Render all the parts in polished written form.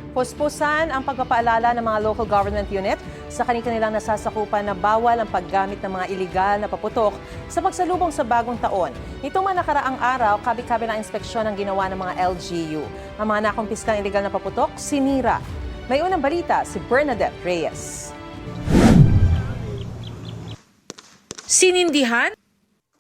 Puspusan ang pagpapaalala ng mga local government unit sa kanilang nasasakupan na bawal ang paggamit ng mga iligal na paputok sa pagsalubong sa bagong taon. Nitong mga nakaraang araw, kabi-kabi ng inspeksyon ang ginawa ng mga LGU. Ang mga nakumpiskang iligal na paputok, sinira. May unang balita si Bernadette Reyes. Sinindihan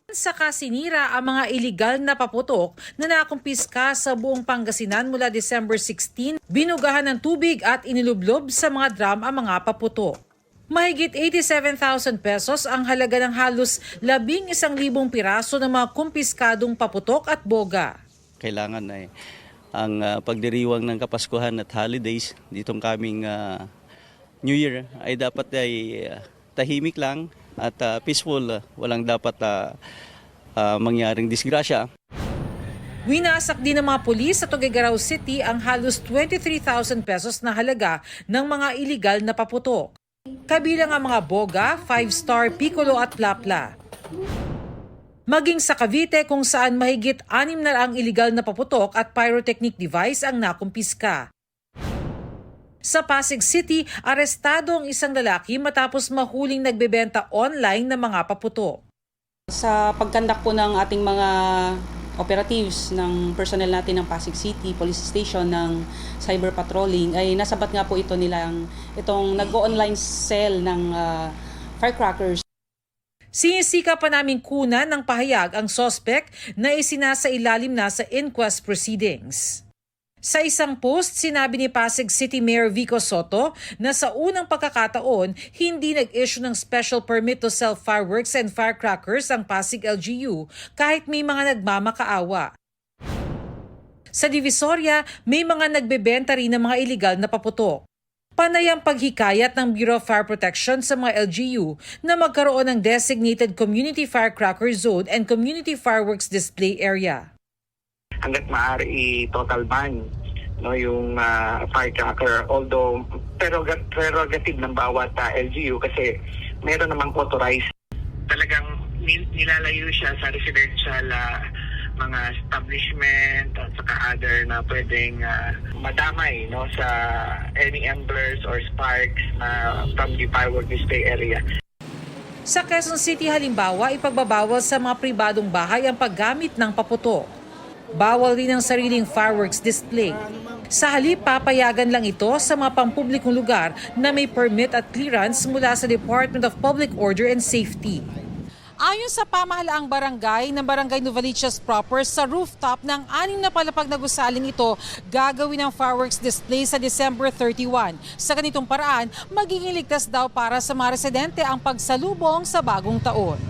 saka sinira ang mga iligal na paputok na nakumpiska sa buong Pangasinan mula December 16, binugahan ng tubig at inilublob sa mga drum ang mga paputok. Mahigit 87,000 pesos ang halaga ng halos 11,000 piraso ng mga kumpiskadong paputok at boga. Kailangan ay ang pagdiriwang ng Kapaskuhan at holidays ditong kaming New Year ay dapat ay tahimik lang at peaceful, walang dapat mangyaring disgrasya. Winasak din ng mga pulis sa Tuguegarao City ang halos 23,000 pesos na halaga ng mga iligal na paputok. Kabilang ang mga boga, 5-star, piccolo at plapla. Maging sa Cavite kung saan mahigit 6 na ang iligal na paputok at pyrotechnic device ang nakumpiska. Sa Pasig City, arestado ang isang lalaki matapos mahuling nagbebenta online ng mga paputok. Sa pagkandak po ng ating mga operatives ng personnel natin ng Pasig City Police Station ng cyber patrolling ay nasabat nga po itong nag-online sale ng firecrackers. Sinisika pa naming kunan ng pahayag ang sospek na isinasailalim na sa inquest proceedings. Sa isang post, sinabi ni Pasig City Mayor Vico Soto na sa unang pagkakataon, hindi nag-issue ng special permit to sell fireworks and firecrackers ang Pasig LGU kahit may mga nagmamakaawa. Sa Divisoria, may mga nagbebenta rin ng mga iligal na paputok. Panay ang paghikayat ng Bureau of Fire Protection sa mga LGU na magkaroon ng designated Community Firecracker Zone and Community Fireworks Display Area. Hanggat maaari total ban yung firecracker, although prerogative ng bawat LGU kasi meron namang authorized. Talagang nilalayo siya sa residential mga establishment at saka other na pwedeng madamay sa any embers or sparks from the firework display area. Sa Quezon City halimbawa, ipagbabawal sa mga pribadong bahay ang paggamit ng paputok. Bawal rin ang sariling fireworks display. Sa halip, papayagan lang ito sa mga pampublikong lugar na may permit at clearance mula sa Department of Public Order and Safety. Ayon sa pamahalaang barangay ng Barangay Novaliches proper, sa rooftop ng 6 na palapag na gusaling ito, gagawin ang fireworks display sa December 31. Sa ganitong paraan, magiging ligtas daw para sa mga residente ang pagsalubong sa bagong taon.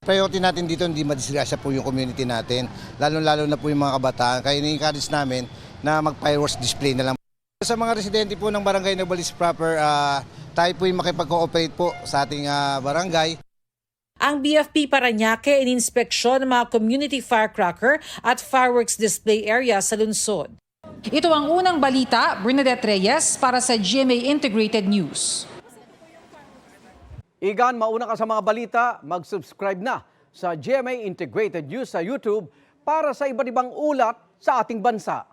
Priority natin dito, hindi madisgrasya po yung community natin, lalo-lalo na po yung mga kabataan. Kaya ini-encourage namin na mag-fireworks display na lang. Sa mga residente po ng Barangay Novaliches proper, tayo po yung makipag-cooperate po sa ating barangay. Ang BFP Parañaque ininspeksyon ng mga community firecracker at fireworks display area sa lungsod. Ito ang unang balita, Bernadette Reyes para sa GMA Integrated News. Igan, mauna ka sa mga balita, mag-subscribe na sa GMA Integrated News sa YouTube para sa iba't ibang ulat sa ating bansa.